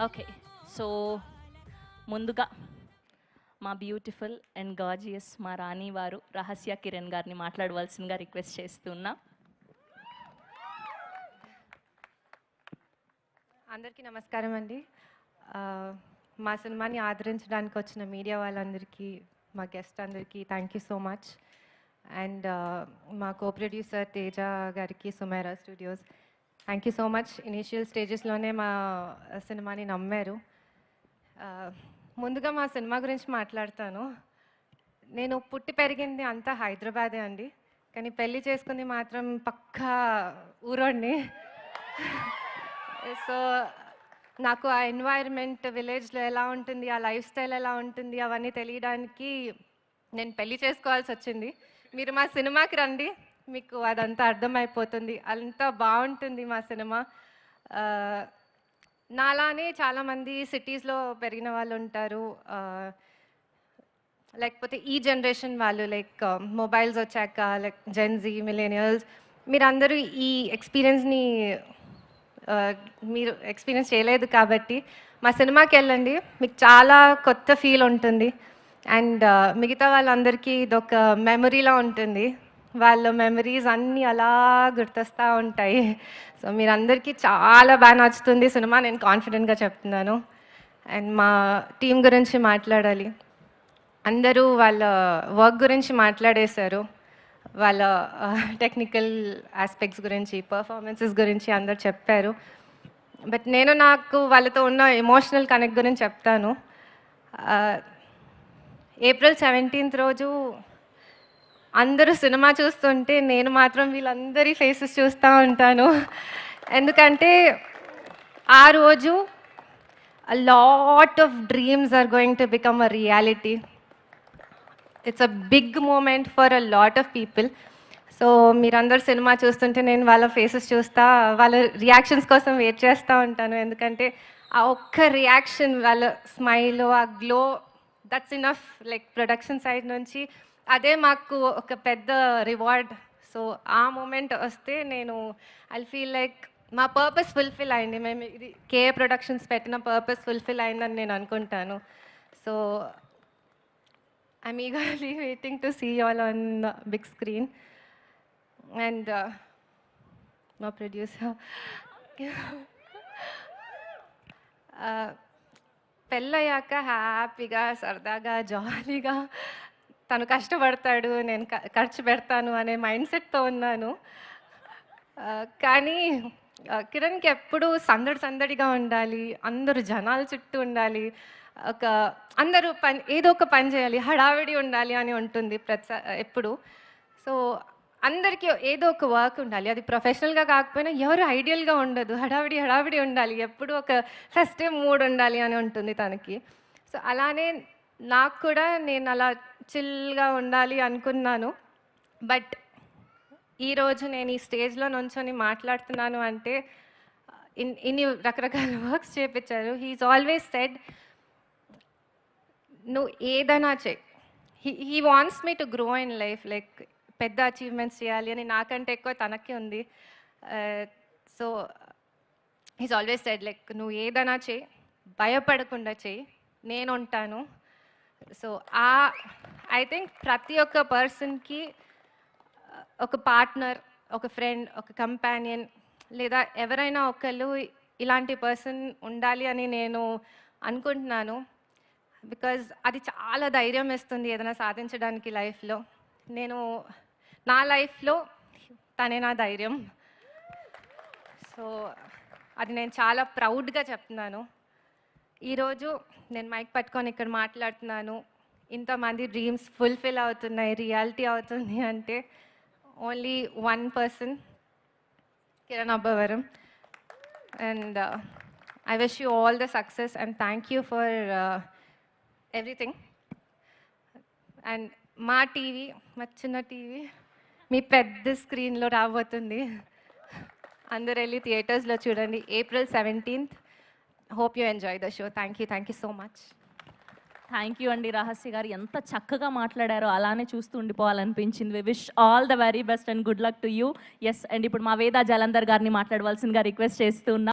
Okay. So ముందుగా మా beautiful and gorgeous మా రాణి వారు రహస్య కిరణ్ గారిని మాట్లాడవలసిందిగా రిక్వెస్ట్ చేస్తున్నా. అందరికీ నమస్కారం అండి. మా సినిమాని ఆదరించడానికి వచ్చిన మీడియా వాళ్ళందరికీ, మా గెస్ట్ అందరికీ thank you so much. And మా కో ప్రొడ్యూసర్ తేజ గారికి, Sumaira studios, thank you so much. Initial స్టేజెస్లోనే మా సినిమాని నమ్మారు. ముందుగా మా సినిమా గురించి మాట్లాడతాను. నేను పుట్టి పెరిగింది అంతా హైదరాబాదే అండి, కానీ పెళ్ళి చేసుకుంది మాత్రం పక్కా ఊరోడిని. సో నాకు ఆ ఎన్వైర్న్మెంట్ విలేజ్లో ఎలా ఉంటుంది, ఆ లైఫ్ స్టైల్ ఎలా ఉంటుంది అవన్నీ తెలియడానికి నేను పెళ్ళి చేసుకోవాల్సి వచ్చింది. మీరు మా సినిమాకి రండి, మీకు అదంతా అర్థమైపోతుంది. అంతా బాగుంటుంది మా సినిమా. నాలానే చాలామంది సిటీస్లో పెరిగిన వాళ్ళు ఉంటారు, లేకపోతే ఈ జనరేషన్ వాళ్ళు, లైక్ మొబైల్స్ వచ్చాక, లైక్ జెన్జీ, మిలేనియల్స్, మీరందరూ ఈ ఎక్స్పీరియన్స్ని మీరు ఎక్స్పీరియన్స్ చేయలేదు కాబట్టి మా సినిమాకి వెళ్ళండి, మీకు చాలా కొత్త ఫీల్ ఉంటుంది. అండ్ మిగతా వాళ్ళందరికీ ఇదొక మెమరీలా ఉంటుంది. వాళ్ళ మెమరీస్ అన్నీ అలా గుర్తొస్తూ ఉంటాయి. సో మీరందరికీ చాలా బాగా నచ్చుతుంది సినిమా, నేను కాన్ఫిడెంట్గా చెప్తున్నాను. అండ్ మా టీం గురించి మాట్లాడాలి. అందరూ వాళ్ళ వర్క్ గురించి మాట్లాడేశారు, వాళ్ళ టెక్నికల్ ఆస్పెక్ట్స్ గురించి, పర్ఫార్మెన్సెస్ గురించి అందరు చెప్పారు. బట్ నేను నాకు వాళ్ళతో ఉన్న ఎమోషనల్ కనెక్ట్ గురించి చెప్తాను. ఏప్రిల్ 17th రోజు అందరూ సినిమా చూస్తుంటే నేను మాత్రం వీళ్ళందరి ఫేసెస్ చూస్తూ ఉంటాను. ఎందుకంటే ఆ రోజు a lot of dreams are going to become a reality. It's a big moment for a lot of people. So మీరందరు సినిమా చూస్తుంటే నేను వాళ్ళ ఫేసెస్ చూస్తా, వాళ్ళ రియాక్షన్స్ కోసం వెయిట్ చేస్తూ ఉంటాను. ఎందుకంటే ఆ ఒక్క రియాక్షన్, వాళ్ళ స్మైల్, ఆ glow, that's enough. Like production side నుంచి అదే మాకు ఒక పెద్ద రివార్డ్. సో ఆ మూమెంట్ వస్తే నేను ఐ ఫీల్ లైక్ మా పర్పస్ ఫుల్ఫిల్ అయింది. మేము ఇది కేఏ ప్రొడక్షన్స్ పెట్టిన పర్పస్ ఫుల్ఫిల్ అయిందని నేను అనుకుంటాను. So I'm eagerly waiting to see you all on the big screen. And my producer, పెళ్ళయ్యాక హ్యాపీగా, సరదాగా, జాలీగా తను కష్టపడతాడు, నేను ఖర్చు పెడతాను అనే మైండ్ సెట్తో ఉన్నాను. కానీ కిరణ్కి ఎప్పుడు సందడిగా ఉండాలి, అందరూ జనాల చుట్టూ ఉండాలి, అందరూ ఏదో ఒక పని చేయాలి, హడావిడి ఉండాలి అని ఉంటుంది ఎప్పుడు. సో అందరికీ ఏదో ఒక వర్క్ ఉండాలి, అది ప్రొఫెషనల్గా కాకపోయినా ఎవరు ఐడియల్గా ఉండదు, హడావిడి ఉండాలి, ఎప్పుడు ఒక ఫెస్టివ్ మూడ్ ఉండాలి అని ఉంటుంది తనకి. సో అలానే నాకు కూడా నేను అలా చిల్గా ఉండాలి అనుకున్నాను. బట్ ఈరోజు నేను ఈ స్టేజ్లో నుంచొని మాట్లాడుతున్నాను అంటే ఇన్ని రకరకాల వర్క్స్ చేయించారు. హీఈస్ ఆల్వేస్ సెడ్, నువ్వు ఏదైనా చెయ్యి. He wants me to grow in life, like పెద్ద అచీవ్మెంట్స్ చేయాలి అని నాకంటే ఎక్కువ తనకి ఉంది. So he's always said, like నువ్వు ఏదైనా చెయ్యి, భయపడకుండా చెయ్యి, నేను ఉంటాను. సో ఐ థింక్ ప్రతి ఒక్క పర్సన్కి ఒక పార్ట్నర్, ఒక ఫ్రెండ్, ఒక కంపానియన్, లేదా ఎవరైనా ఒకళ్ళు ఇలాంటి పర్సన్ ఉండాలి అని నేను అనుకుంటున్నాను. బికాజ్ అది చాలా ధైర్యం ఇస్తుంది ఏదైనా సాధించడానికి లైఫ్లో. నా లైఫ్లో తనే నా ధైర్యం. సో అది నేను చాలా ప్రౌడ్గా చెప్తున్నాను. ఈరోజు నేను మైక్ పట్టుకొని ఇక్కడ మాట్లాడుతున్నాను, ఇంతమంది డ్రీమ్స్ ఫుల్ఫిల్ అవుతున్నాయి, రియాలిటీ అవుతుంది అంటే only one person, Kiran Abbavaram. And I wish you all the success and thank you for everything. And మా టీవీ, మా చిన్న టీవీ మీ పెద్ద స్క్రీన్లో రాబోతుంది. అందరు వెళ్ళి థియేటర్స్లో చూడండి. April 17th. Hope you enjoy the show. Thank you so much. Thank you అండి. రహస్య గారు ఎంత చక్కగా మాట్లాడారో అలానే చూస్తూ ఉండిపోవాలనిపించింది. We wish all the very best and good luck to you. Yes, and ఇప్పుడు మా వేద జలంధర్ గారిని మాట్లాడవలసిందిగా రిక్వెస్ట్ చేస్తూ ఉన్నా.